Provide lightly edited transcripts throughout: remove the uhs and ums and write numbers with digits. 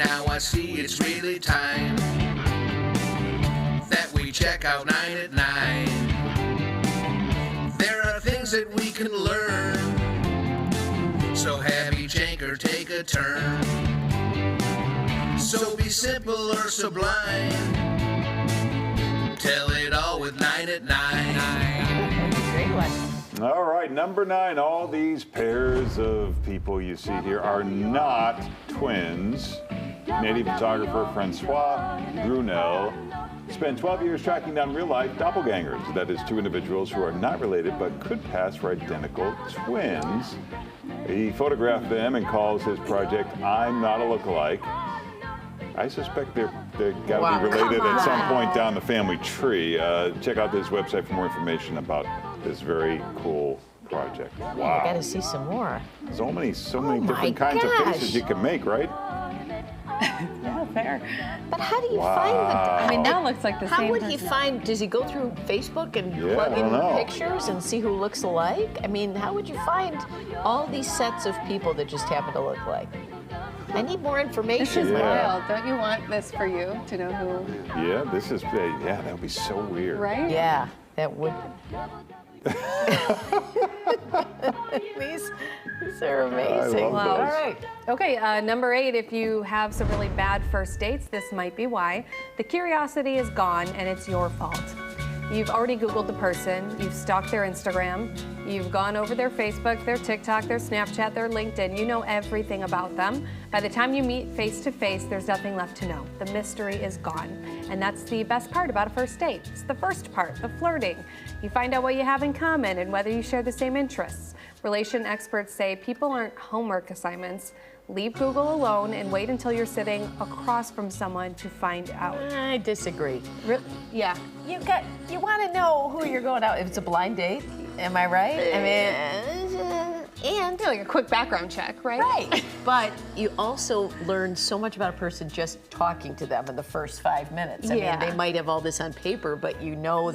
now I see it's really time that we check out 9 at 9. There are things that we can learn, so have each anchor take a turn. So be simple or sublime, tell it all with 9 at 9. Great one. All right, number 9. All these pairs of people you see here are not twins. Native photographer Francois Brunel spent 12 years tracking down real-life doppelgangers. That is, 2 individuals who are not related but could pass for identical twins. He photographed them and calls his project I'm Not a Lookalike. I suspect they're got to be related at some point down the family tree. Check out this website for more information about this very cool project. Wow. I got to see some more. So many different kinds of faces you can make, right? Yeah, fair. But how do you find the? I mean, that looks like the same. How would he person. find? Does he go through Facebook and plug I don't in know. pictures and see who looks alike? I mean, how would you find all these sets of people that just happen to look alike? I need more This information. is Yeah. wild. Don't you want this for you to know who? Yeah, this is, that would be so weird. Right? Yeah, that would. These are amazing. I love Wow. those. All right. Okay, number 8, if you have some really bad first dates, this might be why. The curiosity is gone and it's your fault. You've already Googled the person, you've stalked their Instagram, you've gone over their Facebook, their TikTok, their Snapchat, their LinkedIn, you know everything about them. By the time you meet face to face, there's nothing left to know. The mystery is gone. And that's the best part about a first date. It's the first part, the flirting. You find out what you have in common and whether you share the same interests. Relation experts say people aren't homework assignments. Leave Google alone and wait until you're sitting across from someone to find out. I disagree. Yeah. You want to know who you're going out. If it's a blind date, am I right? I mean, and Like a quick background check, right? right. But you also learn so much about a person just talking to them in the first 5 minutes. I Yeah. mean, they might have all this on paper, but you know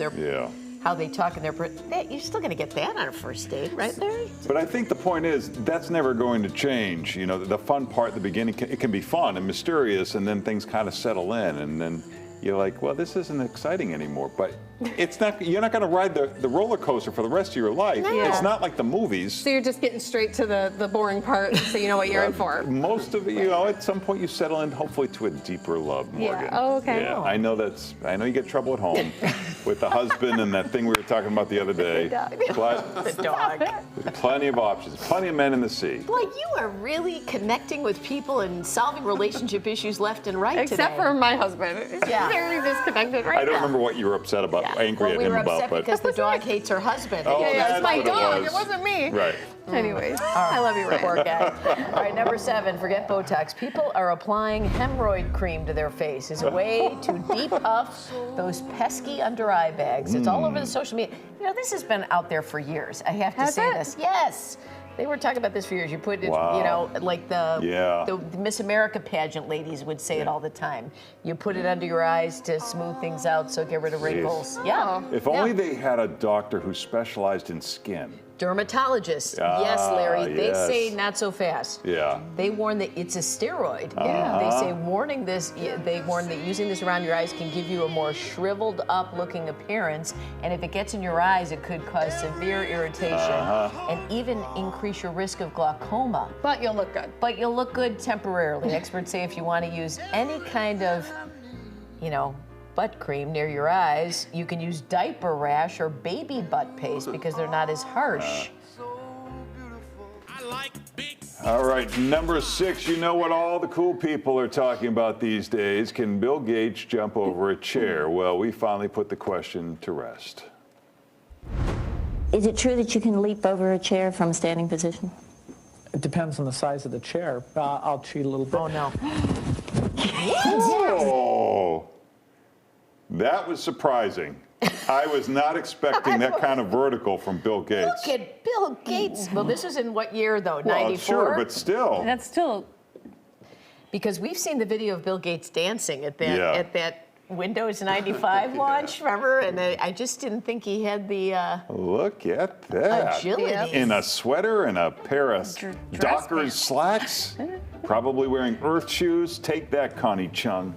how they talk in you're still going to get that on a first date, right, Larry? But I think the point is that's never going to change. You know, the fun part at the beginning, it can be fun and mysterious, and then things kind of settle in, and then you're like, well, this isn't exciting anymore. But it's not. You're not going to ride the roller coaster for the rest of your life. No. It's not like the movies. So you're just getting straight to the boring part so you know what you're in for. Most of it, at some point you settle in, hopefully, to a deeper love, Morgan. Oh, okay. Yeah, I know you get trouble at home with the husband and that thing we were talking about the other day. But The dog. there's plenty of options, plenty of men in the sea. Boy, you are really connecting with people and solving relationship issues left and right Except today. for my husband. He's Yeah. very disconnected right I don't now. remember what you were upset about, angry Well, at we him were about, upset but because the dog hates her husband. Oh, Yeah, that's it's my what it dog. was. It wasn't me. right. Anyways, I love you, Ryan. Poor guy. All right, number 7, forget Botox. People are applying hemorrhoid cream to their face as a way to depuff those pesky under eye bags. It's all over the social media. This has been out there for years. I have to Has say it? this. Yes. They were talking about this for years. You put it, Wow. like Yeah. the Miss America pageant ladies would say it all the time. You put it under your eyes to smooth things out, so get rid of wrinkles. Yeah. If only they had a doctor who specialized in skin. Dermatologists. Yes, Larry. They yes. say not so fast. Yeah. They warn that it's a steroid. They say they warn that using this around your eyes can give you a more shriveled up looking appearance, and if it gets in your eyes, it could cause severe irritation and even increase your risk of glaucoma. But you'll look good. But you'll look good temporarily. Experts say if you want to use any kind of, butt cream near your eyes, you can use diaper rash or baby butt paste because they're not as harsh. All right, number 6, you know what all the cool people are talking about these days. Can Bill Gates jump over a chair? Well, we finally put the question to rest. Is it true that you can leap over a chair from a standing position? It depends on the size of the chair. I'll cheat a little bit. Oh, no. Oh, that was surprising. I was not expecting that kind of vertical from Bill Gates. Look at Bill Gates. Well, this was in what year, though? Well, 94? sure, but still. That's still. Because we've seen the video of Bill Gates dancing at Yeah. that Windows 95 launch, remember? And I just didn't think he had the Look at that. agility. In a sweater and a pair of Dockers slacks. Probably wearing Earth shoes. Take that, Connie Chung.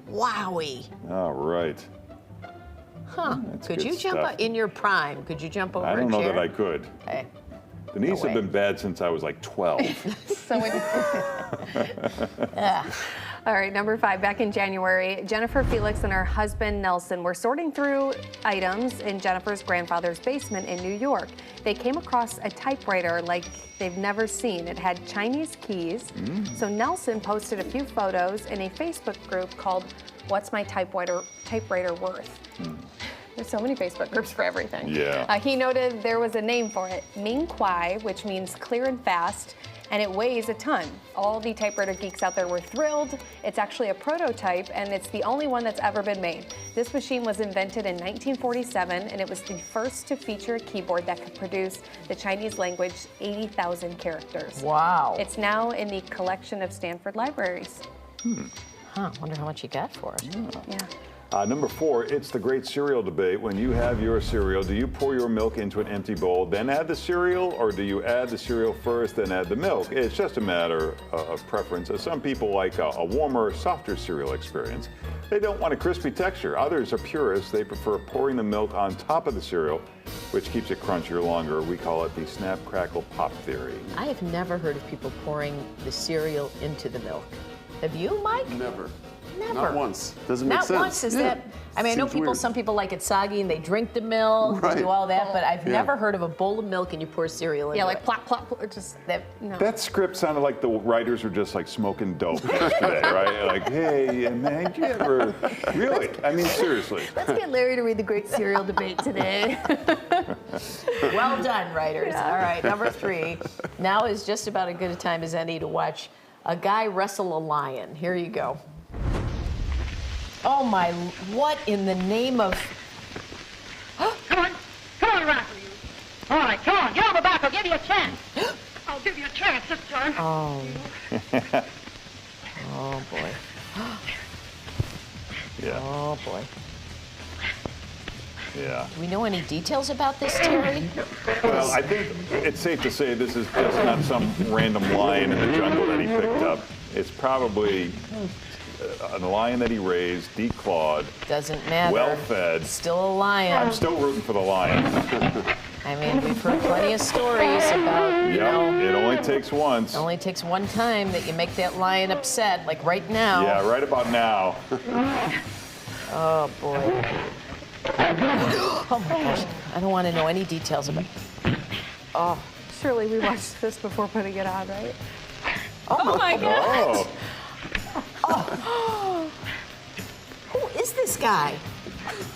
Wowie. All right. Huh. Could good you jump stuff. in your prime? Could you jump over I don't a know chair? that I could. Okay. The knees No have way. been bad since I was like 12. So all right, number 5. Back in January, Jennifer Felix and her husband Nelson were sorting through items in Jennifer's grandfather's basement in New York. They came across a typewriter like they've never seen. It had Chinese keys. So Nelson posted a few photos in a Facebook group called "What's My Typewriter Worth?" There's so many Facebook groups for everything. Yeah. He noted there was a name for it, Ming Kuai, which means clear and fast, and it weighs a ton. All the typewriter geeks out there were thrilled. It's actually a prototype, and it's the only one that's ever been made. This machine was invented in 1947, and it was the first to feature a keyboard that could produce the Chinese language 80,000 characters. Wow. It's now in the collection of Stanford libraries. Huh, wonder how much you got for it. Yeah. Number 4, it's the great cereal debate. When you have your cereal, do you pour your milk into an empty bowl, then add the cereal, or do you add the cereal first, then add the milk? It's just a matter of preference. Some people like a warmer, softer cereal experience. They don't want a crispy texture. Others are purists. They prefer pouring the milk on top of the cereal, which keeps it crunchier longer. We call it the snap, crackle, pop theory. I have never heard of people pouring the cereal into the milk. Have you, Mike? Never. Never. Not once. Doesn't make Not sense. once, is Yeah. that? I mean, I know Seems people. weird. Some people like it soggy and they drink the milk, Right. do all that. But I've Yeah. never heard of a bowl of milk and you pour cereal into Yeah, it. like plop, plop, plop, just That- no. That script sounded like the writers were just like smoking dope yesterday, right? Like, hey, man, you ever really? I mean, seriously. Let's get Larry to read the great cereal debate today. Well done, writers. All right, number 3. Now is just about as good a time as any to watch a guy wrestle a lion. Here you go. Oh my, what in the name of... Come on, Rosalind. All right, come on, get on the back. I'll give you a chance. I'll give you a chance this time. Oh. Oh boy. Yeah, Oh boy. yeah. Do we know any details about this, Terry? Well, I think it's safe to say this is just not some random lion in the jungle that he picked up. It's probably a lion that he raised, declawed, Doesn't matter. well-fed. Still a lion. I'm still rooting for the lion. I mean, we've heard plenty of stories about, you know, It only takes once. it only takes one time that you make that lion upset, like right now. Yeah, right about now. Oh boy. Oh my gosh. I don't want to know any details about it. Oh. Surely we watched this before putting it on, right? Oh my God! Oh, Who is this guy?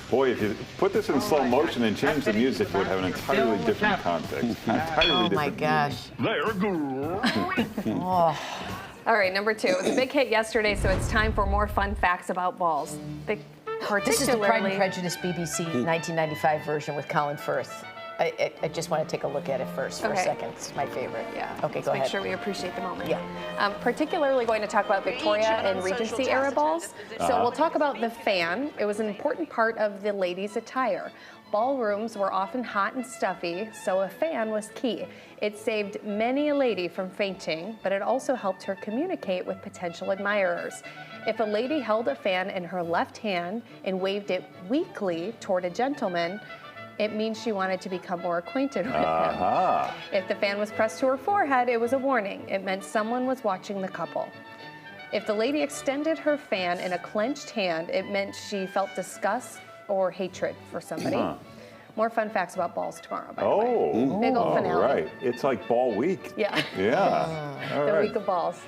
boy, if you put this in slow motion and change the music, it would have an entirely different context. Entirely Oh my different. gosh. All right, number 2. It was a big hit yesterday, so it's time for more fun facts about balls. This is the Pride and Prejudice BBC 1995 version with Colin Firth. I just want to take a look at it first for a Okay. second. It's my favorite. Yeah. Okay, let's go make ahead. sure we appreciate the moment. Yeah. Particularly going to talk about Victoria and Regency era balls. So we'll talk about the fan. It was an important part of the ladies' attire. Ballrooms were often hot and stuffy, so a fan was key. It saved many a lady from fainting, but it also helped her communicate with potential admirers. If a lady held a fan in her left hand and waved it weakly toward a gentleman, it means she wanted to become more acquainted with him. Aha. If the fan was pressed to her forehead, it was a warning. It meant someone was watching the couple. If the lady extended her fan in a clenched hand, it meant she felt disgust or hatred for somebody. More fun facts about balls tomorrow, by the way. Oh, Big old all finale. right. It's like ball week. Yeah, Yeah. All the right. week of balls.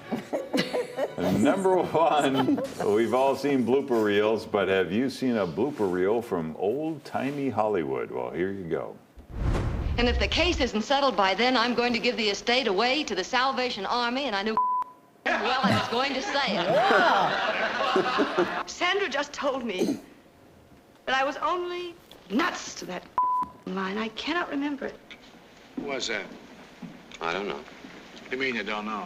Number 1, we've all seen blooper reels, but have you seen a blooper reel from old-timey Hollywood? Well, here you go. And if the case isn't settled by then, I'm going to give the estate away to the Salvation Army, and I knew well I was going to say it. Sandra just told me that I was only nuts to that line. I cannot remember it. Who was that? I don't know. You mean you don't know?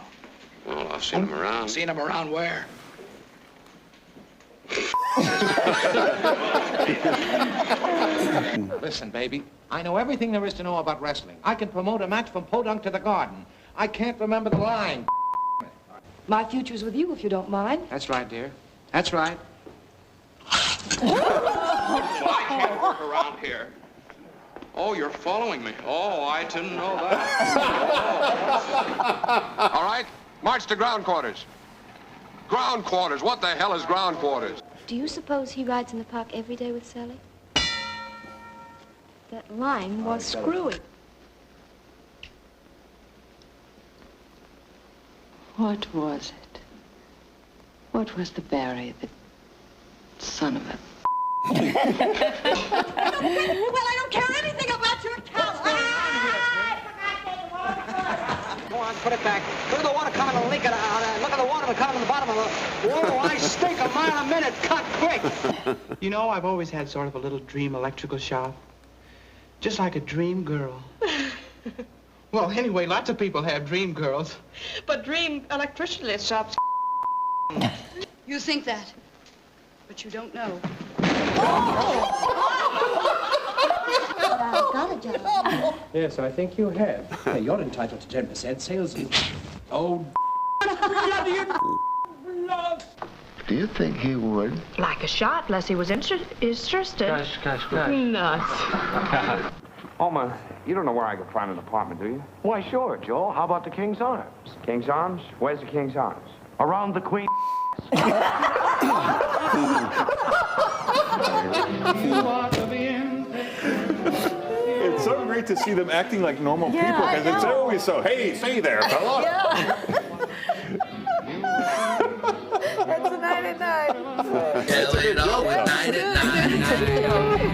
Well, I've seen him around. Seen him around where? Listen, baby, I know everything there is to know about wrestling. I can promote a match from Podunk to the Garden. I can't remember the line. My future's with you, if you don't mind. That's right, dear. That's right. I can't work around here. Oh, you're following me. Oh, I didn't know that. All right, march to ground quarters. Ground quarters. What the hell is ground quarters? Do you suppose he rides in the park every day with Sally? That line was screwy. What was it? What was the Barry, the son of a... Well, I don't care anything about your cow. Go on, put it back. Look at the water coming and leaking out. Look at the water coming in the bottom of the... Whoa, I stink a mile a minute. Cut quick. You know, I've always had sort of a little dream electrical shop. Just like a dream girl. Well, anyway, lots of people have dream girls. But dream electricity shops. You think that, but you don't know. I've got a job. Yes, I think you have. Hey, you're entitled to 10% sales. Oh, Do you think he would? Like a shot, unless he was interested. Gosh. Nuts. Alma, you don't know where I can find an apartment, do you? Why, sure, Joel. How about the King's Arms? King's Arms? Where's the King's Arms? Around the Queen. It's so great to see them acting like normal people because it's always so, hey, say there, fella. That's a 9 at 9. Tell it all with 9 at 9.